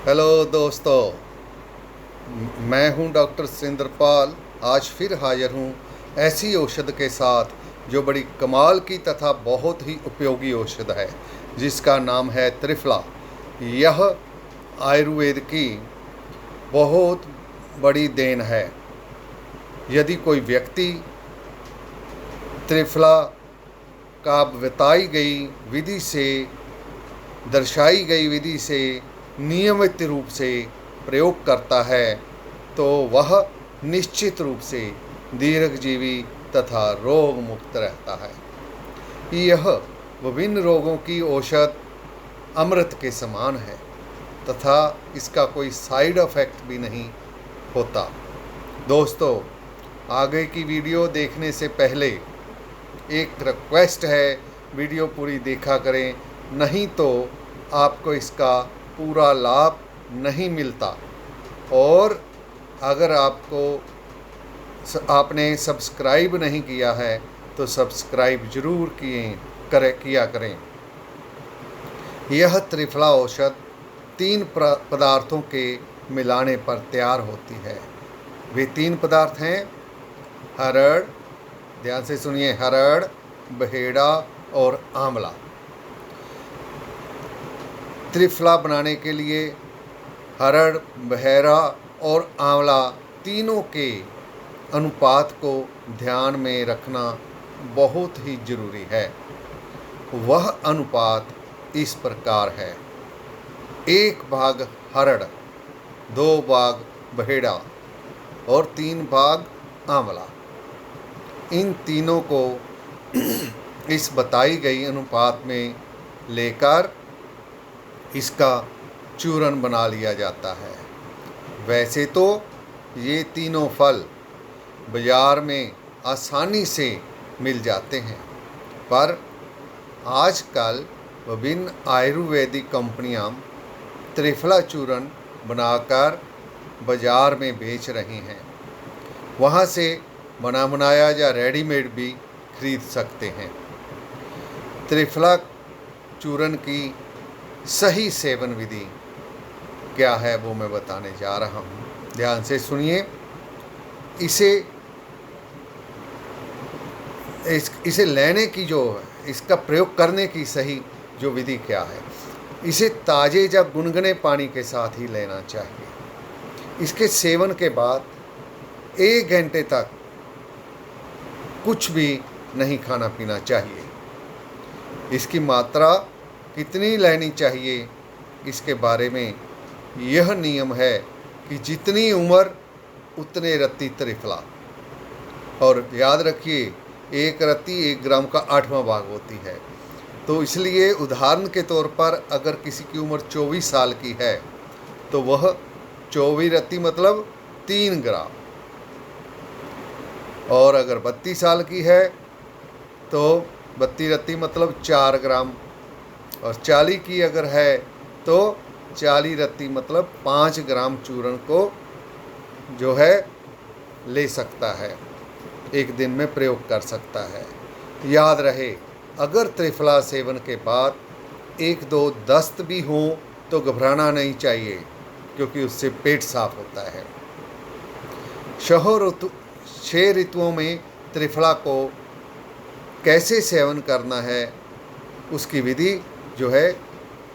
Hello दोस्तों, मैं हूं डॉक्टर सुरेंद्रपाल। आज फिर हाजिर हूं ऐसी औषध के साथ जो बड़ी कमाल की तथा बहुत ही उपयोगी औषध है, जिसका नाम है त्रिफला। यह आयुर्वेद की बहुत बड़ी देन है। यदि कोई व्यक्ति त्रिफला का बताई गई विधि से, दर्शाई गई विधि से नियमित रूप से प्रयोग करता है तो वह निश्चित रूप से दीर्घजीवी तथा रोग मुक्त रहता है। यह विभिन्न रोगों की औषध अमृत के समान है तथा इसका कोई साइड इफेक्ट भी नहीं होता। दोस्तों, आगे की वीडियो देखने से पहले एक रिक्वेस्ट है, वीडियो पूरी देखा करें, नहीं तो आपको इसका पूरा लाभ नहीं मिलता। और अगर आपने सब्सक्राइब नहीं किया है तो सब्सक्राइब जरूर किया करें। यह त्रिफला औषध 3 पदार्थों के मिलाने पर तैयार होती है। वे 3 पदार्थ हैं हरड़, ध्यान से सुनिए, हरड़, बहेड़ा और आंवला। त्रिफला बनाने के लिए हरड़, बहेड़ा और आंवला तीनों के अनुपात को ध्यान में रखना बहुत ही जरूरी है। वह अनुपात इस प्रकार है: 1 भाग हरड़, 2 भाग बहेड़ा और 3 भाग आंवला। इन तीनों को इस बताई गई अनुपात में लेकर इसका चूर्ण बना लिया जाता है। वैसे तो ये तीनों फल बाज़ार में आसानी से मिल जाते हैं, पर आजकल विभिन्न आयुर्वेदिक कंपनियां त्रिफला चूर्ण बनाकर बाज़ार में बेच रही हैं। वहाँ से बना बनाया या रेडीमेड भी खरीद सकते हैं। त्रिफला चूर्ण की सही सेवन विधि क्या है वो मैं बताने जा रहा हूँ। ध्यान से सुनिए। इसे लेने की इसका प्रयोग करने की सही जो विधि क्या है, इसे ताज़े या गुनगुने पानी के साथ ही लेना चाहिए। इसके सेवन के बाद 1 घंटे तक कुछ भी नहीं खाना पीना चाहिए। इसकी मात्रा कितनी लेनी चाहिए, इसके बारे में यह नियम है कि जितनी उम्र उतने रत्ती त्रिफला। और याद रखिए, 1 रत्ती 1 ग्राम का 8वां भाग होती है। तो इसलिए उदाहरण के तौर पर अगर किसी की उम्र 24 साल की है तो वह 24 रत्ती मतलब 3 ग्राम, और अगर 32 साल की है तो 32 रत्ती मतलब 4 ग्राम, और 40 की अगर है तो 40 रत्ती मतलब 5 ग्राम चूर्ण को जो है ले सकता है, एक दिन में प्रयोग कर सकता है। याद रहे, अगर त्रिफला सेवन के बाद 1-2 दस्त भी हों तो घबराना नहीं चाहिए, क्योंकि उससे पेट साफ होता है। 6 ऋतुओं में त्रिफला को कैसे सेवन करना है उसकी विधि जो है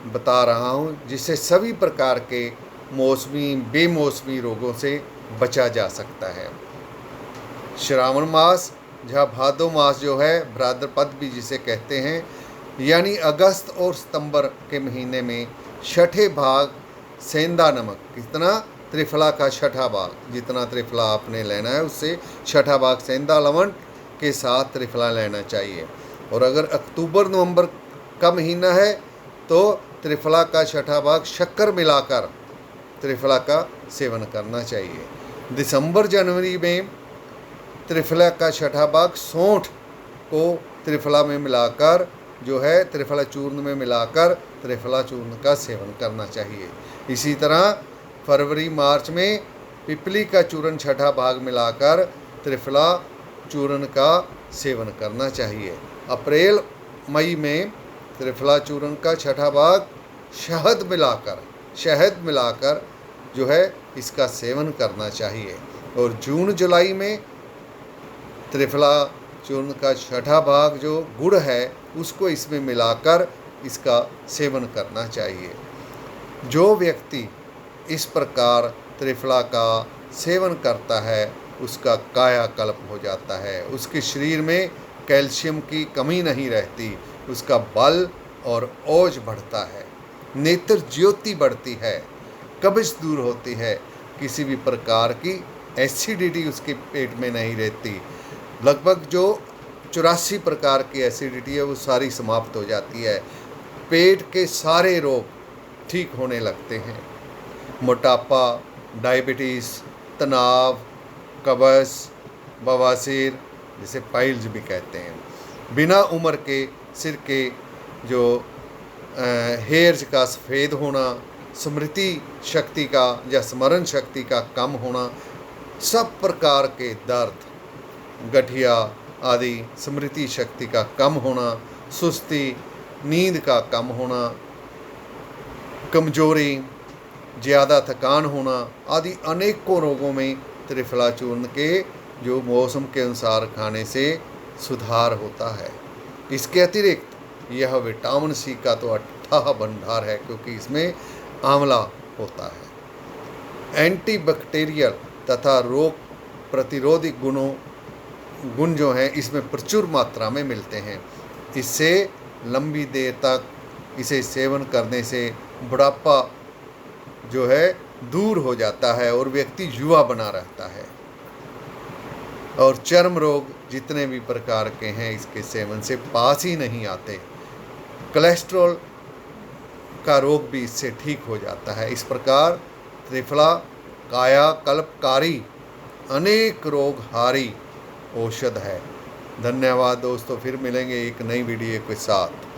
बता रहा हूँ, जिससे सभी प्रकार के मौसमी बेमौसमी रोगों से बचा जा सकता है। श्रावण मास या भादो मास जो है, भाद्रपद भी जिसे कहते हैं, यानी अगस्त और सितंबर के महीने में 6ठे भाग सेंधा नमक, कितना त्रिफला का 6ठा भाग, जितना त्रिफला आपने लेना है उससे 6ठा भाग सेंधा लवण के साथ त्रिफला लेना चाहिए। और अगर अक्टूबर नवंबर का महीना है तो त्रिफला का 6ठा भाग शक्कर मिलाकर त्रिफला का सेवन करना चाहिए। दिसंबर जनवरी में त्रिफला का 6ठा भाग सौंठ को त्रिफला में मिलाकर जो है त्रिफला चूर्ण में मिलाकर त्रिफला चूर्ण का सेवन करना चाहिए। इसी तरह फरवरी मार्च में पिपली का चूर्ण 6ठा भाग मिलाकर त्रिफला चूर्ण का सेवन करना चाहिए। अप्रैल मई में त्रिफला चूर्ण का 6ठा भाग शहद मिलाकर शहद मिलाकर जो है इसका सेवन करना चाहिए। और जून जुलाई में त्रिफला चूर्ण का छठा भाग जो गुड़ है उसको इसमें मिलाकर इसका सेवन करना चाहिए। जो व्यक्ति इस प्रकार त्रिफला का सेवन करता है उसका कायाकल्प हो जाता है, उसके शरीर में कैल्शियम की कमी नहीं रहती, उसका बल और ओज बढ़ता है, नेत्र ज्योति बढ़ती है, कब्ज दूर होती है, किसी भी प्रकार की एसिडिटी उसके पेट में नहीं रहती। लगभग जो 84 प्रकार की एसिडिटी है वो सारी समाप्त हो जाती है। पेट के सारे रोग ठीक होने लगते हैं। मोटापा, डायबिटीज़, तनाव, कब्ज़, बवासीर जिसे पाइल्स भी कहते हैं, बिना उम्र के सिर के जो हेयर्स का सफ़ेद होना, स्मृति शक्ति का या स्मरण शक्ति का कम होना, सब प्रकार के दर्द, गठिया आदि, स्मृति शक्ति का कम होना, सुस्ती, नींद का कम होना, कमजोरी, ज़्यादा थकान होना आदि अनेकों रोगों में त्रिफला चूर्ण के जो मौसम के अनुसार खाने से सुधार होता है। इसके अतिरिक्त यह विटामिन सी का तो अथाह भंडार है, क्योंकि इसमें आंवला होता है। एंटीबैक्टीरियल तथा रोग प्रतिरोधी गुण जो हैं इसमें प्रचुर मात्रा में मिलते हैं। इससे लंबी देर तक इसे सेवन करने से बुढ़ापा जो है दूर हो जाता है और व्यक्ति युवा बना रहता है। और चर्म रोग जितने भी प्रकार के हैं इसके सेवन से पास ही नहीं आते। कोलेस्ट्रॉल का रोग भी इससे ठीक हो जाता है। इस प्रकार त्रिफला कायाकल्पकारी अनेक रोग हारी औषध है। धन्यवाद दोस्तों, फिर मिलेंगे एक नई वीडियो के साथ।